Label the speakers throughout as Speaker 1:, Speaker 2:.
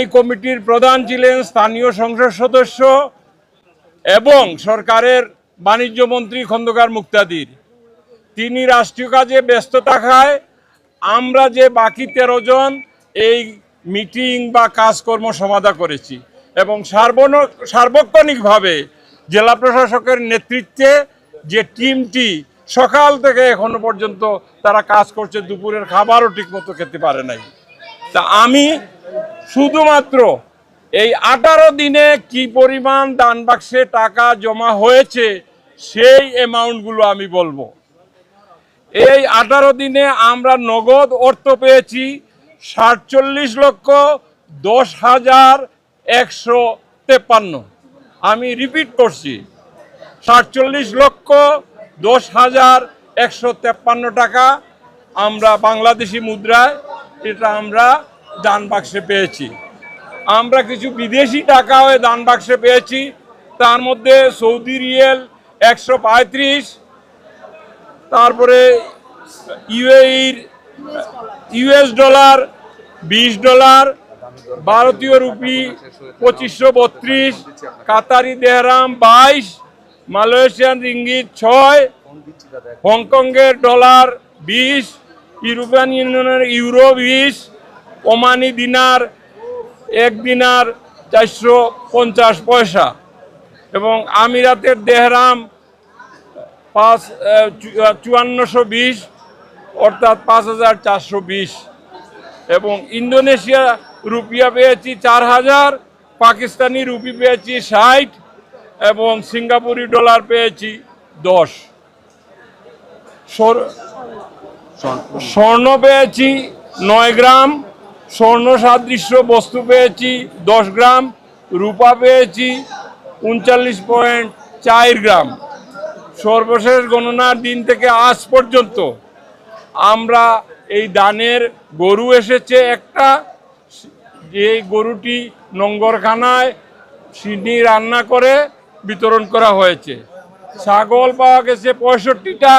Speaker 1: এই কমিটির প্রধান ছিলেন স্থানীয় সংসদ সদস্য এবং সরকারের বাণিজ্য মন্ত্রী খন্দকার মুক্তাদির। তিনি রাষ্ট্রীয় কাজে ব্যস্ত থাকায় আমরা যে বাকি 13 জন এই মিটিং বা কাজকর্ম সমাধা করেছি এবং সার্বক্ষণিকভাবে জেলা প্রশাসকের নেতৃত্বে যে টিমটি সকাল থেকে এখনো পর্যন্ত তারা কাজ করছে, দুপুরের খাবারও ঠিকমতো খেতে পারে নাই। তা আমি শুধুমাত্র এই 18 দিনে কি পরিমাণ দান বাক্সে টাকা জমা হয়েছে সেই অ্যামাউন্টগুলো আমি বলবো। এই 18 দিনে আমরা নগদ অর্থ পেয়েছি 47,10,153। আমি রিপিট করছি, 47,10,153 টাকা আমরা বাংলাদেশি মুদ্রায় এটা আমরা দান বাক্সে পেয়েছি। আমরা কিছু বিদেশি টাকাও দান বাক্সে পেয়েছি, তার মধ্যে সৌদি রিয়েল 135, তারপরে ইউএস ডলার $20, ভারতীয় রুপি 2532, কাতারি দেহরাম 22, মালয়েশিয়ান রিঙ্গিত 6, হংকংয়ের ডলার 20, ইউরোপিয়ান ইউনিয়নের ইউরো 20, ওমানি দিনার 1 দিনার 450 পয়সা এবং আমিরাতের দেহরাম 5420 অর্থাৎ 5420 এবং ইন্দোনেশিয়া রুপিয়া পেয়েছি 4000, পাকিস্তানি রুপি পেয়েছি 60 এবং সিঙ্গাপুরি ডলার পেয়েছি 10। স্বর্ণ পেয়েছি 9 গ্রাম, স্বর্ণ সাদৃশ্য বস্তু পেয়েছি 10 গ্রাম, রূপা পেয়েছি 39.4 গ্রাম। সর্বশেষ গণনার দিন থেকে আজ পর্যন্ত আমরা এই দানের গরু এসেছে একটা, যে গরুটি নোংরখানায় সিডনি রান্না করে বিতরণ করা হয়েছে। ছাগল পাওয়া গেছে 65টা,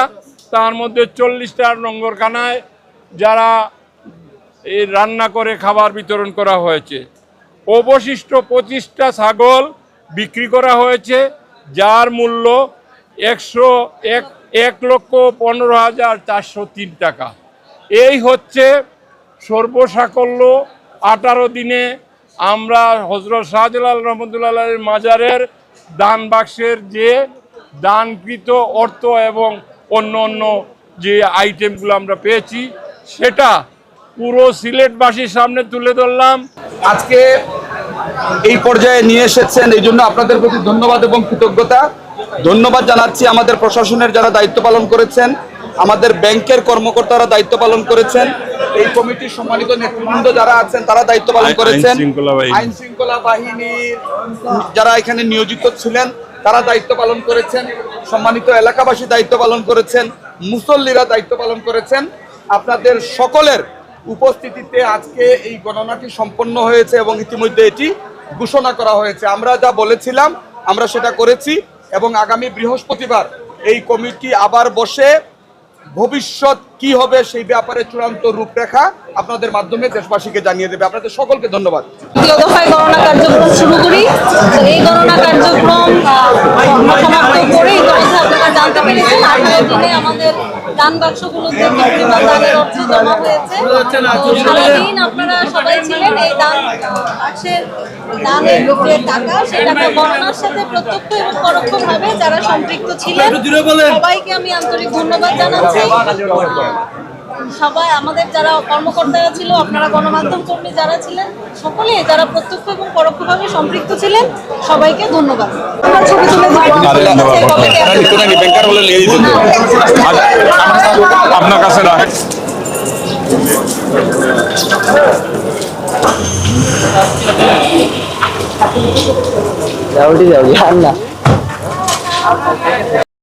Speaker 1: তার মধ্যে 40টা নোংরখানায় যারা এই রান্না করে খাবার বিতরণ করা হয়েছে। অবশিষ্ট 25টা ছাগল বিক্রি করা হয়েছে, যার মূল্য 1,15,403 টাকা। এই হচ্ছে সর্বসাকল্য 18 দিনে আমরা হযরত শাহজালাল রহমতুল্লাহ মাজারের দান বাক্সের যে দানকৃত অর্থ এবং অন্য অন্য যে আইটেমগুলো আমরা পেয়েছি সেটা পুরো সিলেটবাসীর সামনে তুলে ধরলাম।
Speaker 2: আজকে এই পর্যায়ে নিয়ে এসেছেন, এই জন্য আপনাদের প্রতি ধন্যবাদ এবং কৃতজ্ঞতা। ধন্যবাদ জানাচ্ছি আমাদের প্রশাসনের যারা দায়িত্ব পালন করেছেন, আমাদের ব্যাংকের কর্মকর্তারা দায়িত্ব পালন করেছেন, এই কমিটির সম্মানিত নেতৃবৃন্দ যারা আছেন তারা দায়িত্ব পালন করেছেন, আইন শৃঙ্খলা বাহিনীর যারা এখানে নিয়োজিত ছিলেন তারা দায়িত্ব পালন করেছেন, সম্মানিত এলাকাবাসী দায়িত্ব পালন করেছেন, মুসল্লিরা দায়িত্ব পালন করেছেন। আপনাদের সকলের উপস্থিতিতে আজকে এই গণনাটি সম্পন্ন হয়েছে এবং ইতিমধ্যে এটি ঘোষণা করা হয়েছে। আমরা যা বলেছিলাম আমরা সেটা করেছি এবং আগামী বৃহস্পতিবার এই কমিটি আবার বসে ভবিষ্যৎ কি হবে সেই ব্যাপারে চূড়ান্ত রূপরেখা আপনাদের মাধ্যমে দেশবাসীকে জানিয়ে দেবে। আপনাদের সকলকে ধন্যবাদ।
Speaker 3: গণনা কার্যক্রম শুরু করি। এই গণনা কার্যক্রম সমাপ্ত করে ইতিমধ্যে আপনারা জানতে পেরেছেন 18 দিনে আমাদের দান বাক্সগুলোতে কি পরিমাণ দানের অর্থ জমা হয়েছে। সারাদিন আপনারা সবাই ছিলেন এই দান বাক্সের দানের যে টাকা, সেই টাকা গণনার সাথে প্রত্যক্ষ এবং পরোক্ষভাবে যারা সম্পৃক্ত ছিলেন সবাইকে আমি আন্তরিক ধন্যবাদ জানাচ্ছি। সবাই আমাদের যারা কর্মকর্তারা ছিল, আপনারা গণমাধ্যম কর্মী যারা ছিলেন, সকলে যারা প্রত্যক্ষ এবং পরোক্ষভাবে সম্পৃক্ত ছিলেন সবাইকে ধন্যবাদ। ছবি তুলে
Speaker 1: আপনার কাছে
Speaker 4: যাও না।